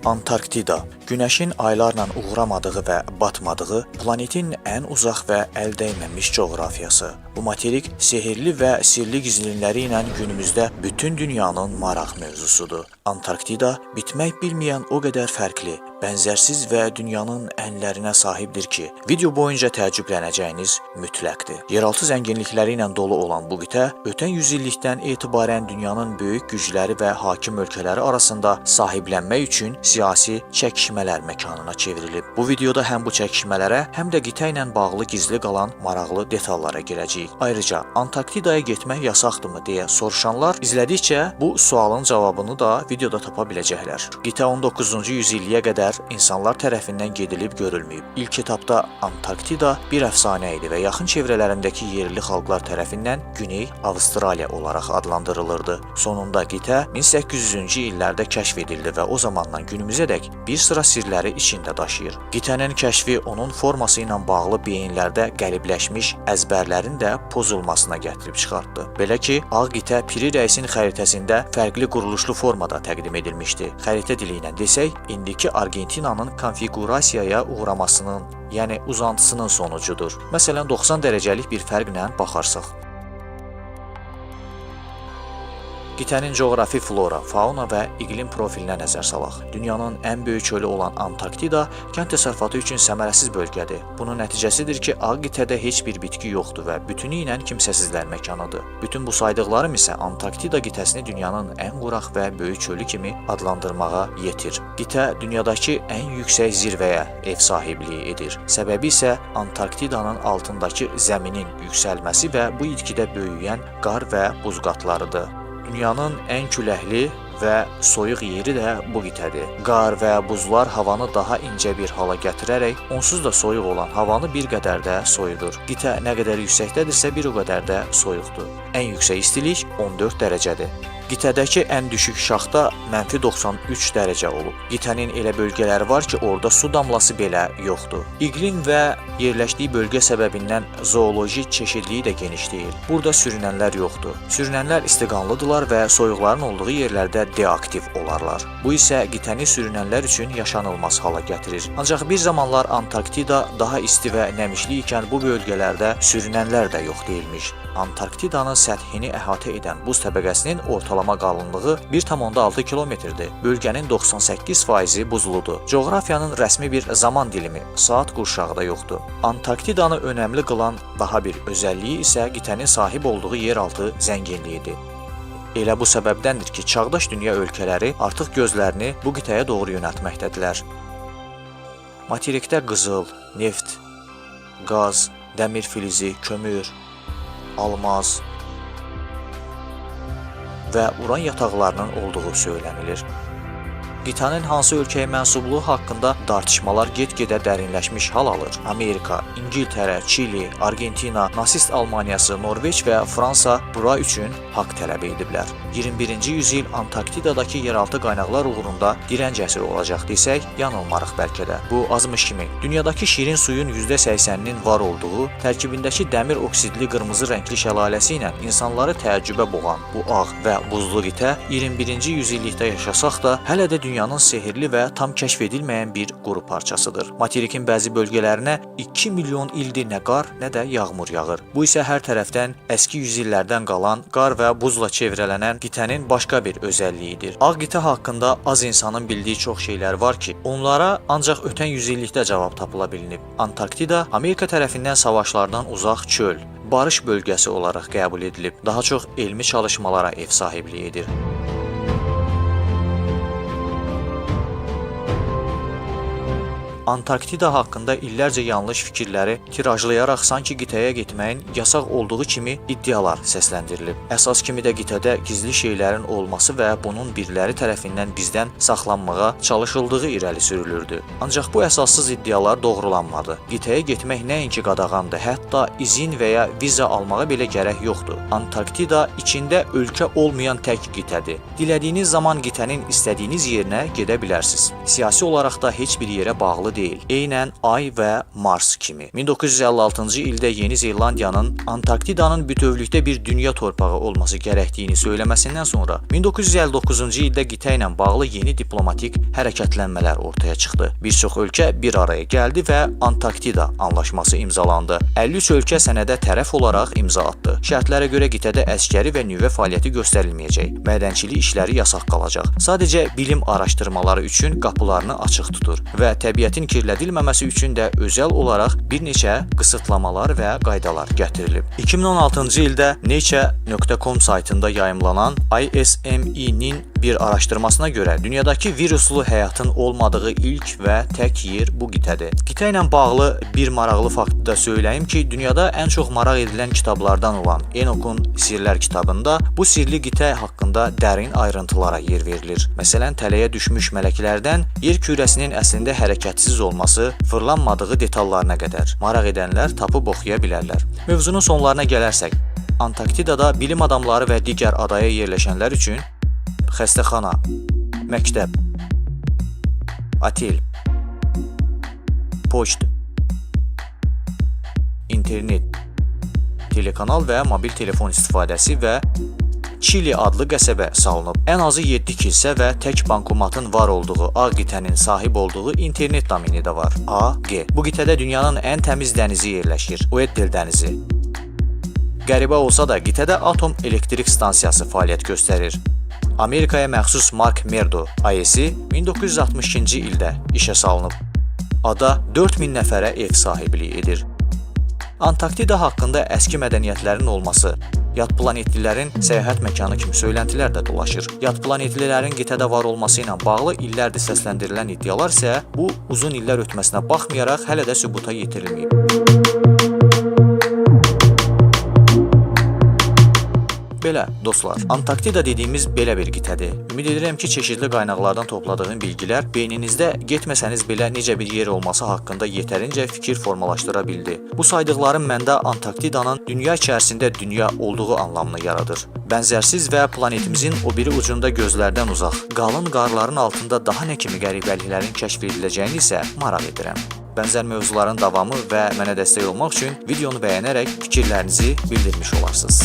Antarktida, Günəşin aylarla uğramadığı və batmadığı, planetin ən uzaq və əl dəymənmiş coğrafiyası. Bu materik sehirli və sirli gizlinləri ilə günümüzdə bütün dünyanın maraq mövzusudur. Antarktida bitmək bilməyən o qədər fərqli, bənzərsiz və dünyanın ənlərinə sahibdir ki, video boyunca təəccüblənəcəyiniz mütləqdir. Yeraltı zənginlikləri ilə dolu olan bu qitə ötən yüzillikdən etibarən dünyanın böyük gücləri və hakim ölkələri arasında sahiblənmək üçün siyasi çəkişmələr məkanına çevrilib. Bu videoda həm bu çəkişmələrə, həm də qitə ilə bağlı gizli qalan maraqlı detallara girəcəyik. Ayrıca Antarktidaya getmək yasaqdırmı deyə soruşanlar izlədikcə bu sualın cavabını da videoda tapa biləcəklər. Qitə 19-cu yüzilliyə qədər insanlar tərəfindən gedilib görülməyib. İlk etapda Antarktida bir əfsanə idi və yaxın çevrələrindəki yerli xalqlar tərəfindən Güney Avstraliya olaraq adlandırılırdı. Sonunda qitə 1800-cü illərdə kəşf edildi və o zamandan günümüzədək bir sıra sirləri içində daşıyır. Qitənin kəşfi onun forması ilə bağlı beyinlərdə qəlibləşmiş əzbərlərin də pozulmasına gətirib çıxartdı. Belə ki, Ağ qitə Piri rəisin xəritəsində fərqli quruluşlu formada təqdim edilmişdi. Xəritə dili ilə desək, indiki Argentinanın konfigurasiyaya uğramasının, yəni uzantısının sonucudur. Məsələn, 90 dərəcəlik bir fərqlə baxarsaq. Qitənin coğrafi flora, fauna və iqlim profilinə nəzər salaq. Dünyanın ən böyük çölü olan Antarktida kənd təsərrüfatı üçün səmərəsiz bölgədir. Bunun nəticəsidir ki, Ağ qitədə heç bir bitki yoxdur və bütünü ilə kimsəsizlər məkanıdır. Bütün bu saydıqlarım isə Antarktida qitəsini dünyanın ən quraq və böyük çölü kimi adlandırmağa yetir. Qitə dünyadakı ən yüksək zirvəyə ev sahibliyi edir. Səbəbi isə Antarktidanın altındakı zəminin yüksəlməsi və bu itkidə böyüyən qar və buz qatlarıdır. Dünyanın ən küləkli və soyuq yeri də bu qitədir. Qar və buzlar havanı daha incə bir hala gətirərək onsuz da soyuq olan havanı bir qədər də soyudur. Qitə nə qədər yüksəkdədirsə bir o qədər də soyuqdur. Ən yüksək istilik 14 dərəcədir. Qitədəki ən düşük şaxta -93 dərəcə olub. Qitənin elə bölgələri var ki, orada su damlası belə yoxdur. İqlim və yerləşdiyi bölgə səbəbindən zooloji çeşidliyi də genişləyir. Burada sürünənlər yoxdur. Sürünənlər istiqanlıdırlar və soyuqların olduğu yerlərdə deaktiv olarlar. Bu isə qitəni sürünənlər üçün yaşanılmaz hala gətirir. Ancaq bir zamanlar Antarktida daha isti və nəmişli ikən bu bölgələrdə sürünənlər də yox deyilmiş. Antarktidanın səthini əhatə edən buz təbəqəsinin ortalama qalınlığı 1,6 kilometrdir. Bölgənin 98% buzludur. Coğrafiyanın rəsmi bir zaman dilimi, saat qurşağı da yoxdur. Antarktidanı önəmli qılan daha bir özəlliyi isə qitənin sahib olduğu yeraltı zənginliyidir. Elə bu səbəbdəndir ki, çağdaş dünya ölkələri artıq gözlərini bu qitəyə doğru yönəltməkdədirlər. Materikdə qızıl, neft, qaz, dəmir filizi, kömür, almaz və uran yataqlarının olduğu söylənilir. Qitənin hansı ölkəyə mənsubluğu haqqında tartışmalar get-gedə dərinləşmiş hal alır. Amerika, İngiltərə, Çili, Argentina, nasist Almaniyası, Norveç və Fransa bura üçün haqq tələb ediblər. 21-ci yüzil Antarktidadakı yeraltı qaynaqlar uğrunda dirənc əsri olacaq desək, yanılmarıq bəlkə də. Bu azmış kimi. Dünyadakı şirin suyun %80-nin var olduğu, tərkibindəki dəmir oksidli qırmızı rəngli şəlaləsi ilə insanları təəccübə boğan bu ağ və buzlu qitə 21-ci yüzillikdə yaşasaq da hələ də dünyanın sehirli və tam kəşf edilməyən bir quru parçasıdır. Materikin bəzi bölgələrinə 2 milyon ildir nə qar, nə də yağmur yağır. Bu isə hər tərəfdən əski yüzillərdən qalan qar və buzla çevrələnən qitənin başqa bir özəlliyidir. Ağ qitə haqqında az insanın bildiyi çox şeylər var ki, onlara ancaq ötən yüzillikdə cavab tapıla bilinib. Antarktida Amerika tərəfindən savaşlardan uzaq çöl, barış bölgəsi olaraq qəbul edilib. Daha çox elmi çalışmalara ev sahibliyi edir. Antarktida haqqında illərcə yanlış fikirləri tirajlayaraq sanki qitəyə getməyin yasaq olduğu kimi iddialar səsləndirilib. Əsas kimi də qitədə gizli şeylərin olması və bunun biriləri tərəfindən bizdən saxlanmağa çalışıldığı irəli sürülürdü. Ancaq bu əsassız iddialar doğrulanmadı. Qitəyə getmək nəinki qadağandır, hətta izin və ya viza almağa belə gərək yoxdur. Antarktida içində ölkə olmayan tək qitədir. Dilədiyiniz zaman qitənin istədiyiniz yerinə gedə bilərsiniz. Siyasi olaraq da heç bir yerə bağlı bağlı deyil. Eynən Ay və Mars kimi. 1956-cı ildə Yeni Zelandiyanın Antarktidanın bütövlükdə bir dünya torpağı olması gərəkdiyini söyləməsindən sonra 1959-cu ildə qitə ilə bağlı yeni diplomatik hərəkətlənmələr ortaya çıxdı. Bir çox ölkə bir araya gəldi və Antarktida anlaşması imzalandı. 53 ölkə sənədə tərəf olaraq imza atdı. Şərtlərə görə qitədə əskəri və nüvə fəaliyyəti göstərilməyəcək. Mədənçilik işləri yasaq qalacaq. Sadəcə bilim araşdırmaları üçün qapılarını açıq tutur və təbiətin kirlədilməməsi üçün də özəl olaraq bir neçə qısıtlamalar və qaydalar gətirilib. 2016-cı ildə Nature.com saytında yayımlanan ISME-nin bir araşdırmasına görə dünyadakı viruslu həyatın olmadığı ilk və tək yer bu qitədir. Qitə ilə bağlı bir maraqlı faktı da söyləyim ki, dünyada ən çox maraq edilən kitablardan olan Enokun Sirlər kitabında bu sirli qitə haqqında dərin ayrıntılara yer verilir. Məsələn, tələyə düşmüş mələklərdən yer kürəsinin əslində hərəkətsiz olması, fırlanmadığı detallarına qədər. Maraq edənlər tapıb oxuya bilərlər. Mövzunun sonlarına gələrsək, Antarktidada bilim adamları və digər adaya yerləşənlər üçün xəstəxana, məktəb, otel, poçt, internet, telekanal və mobil telefon istifadəsi və Çili adlı qəsəbə salınıb. Ən azı 7 kilsə və tək bankomatın var olduğu A qitənin sahib olduğu internet domeni də var. AG. Bu qitədə dünyanın ən təmiz dənizi yerləşir. Weddell dənizi. Qəribə olsa da qitədə atom elektrik stansiyası fəaliyyət göstərir. Amerikaya məxsus Mark Merdo AES-i 1962-ci ildə işə salınıb. Ada 4000 nəfərə ev sahibliyi edir. Antarktida haqqında əski mədəniyyətlərin olması, yad planetlilərin səyahət məkanı kimi söyləntilər də dolaşır. Yad planetlilərin qitədə var olması ilə bağlı illərdir səsləndirilən iddialar isə bu uzun illər ötməsinə baxmayaraq hələ də sübuta yetirilməyib. Belə, dostlar, Antarktida dediyimiz belə bir qitədir. Ümid edirəm ki, çeşidli qaynaqlardan topladığım bilgilər beyninizdə getməsəniz belə necə bir yer olması haqqında yetərincə fikir formalaşdıra bildi. Bu saydıqlarım məndə Antarktidanın dünya içərisində dünya olduğu anlamını yaradır. Bənzərsiz və planetimizin o biri ucunda gözlərdən uzaq, qalın qarların altında daha nə kimi qəribəliklərin kəşf ediləcəyini isə maraq edirəm. Bənzər mövzuların davamı və mənə dəstək olmaq üçün videonu bəyənərək fikirlərinizi bildirmiş olarsınız.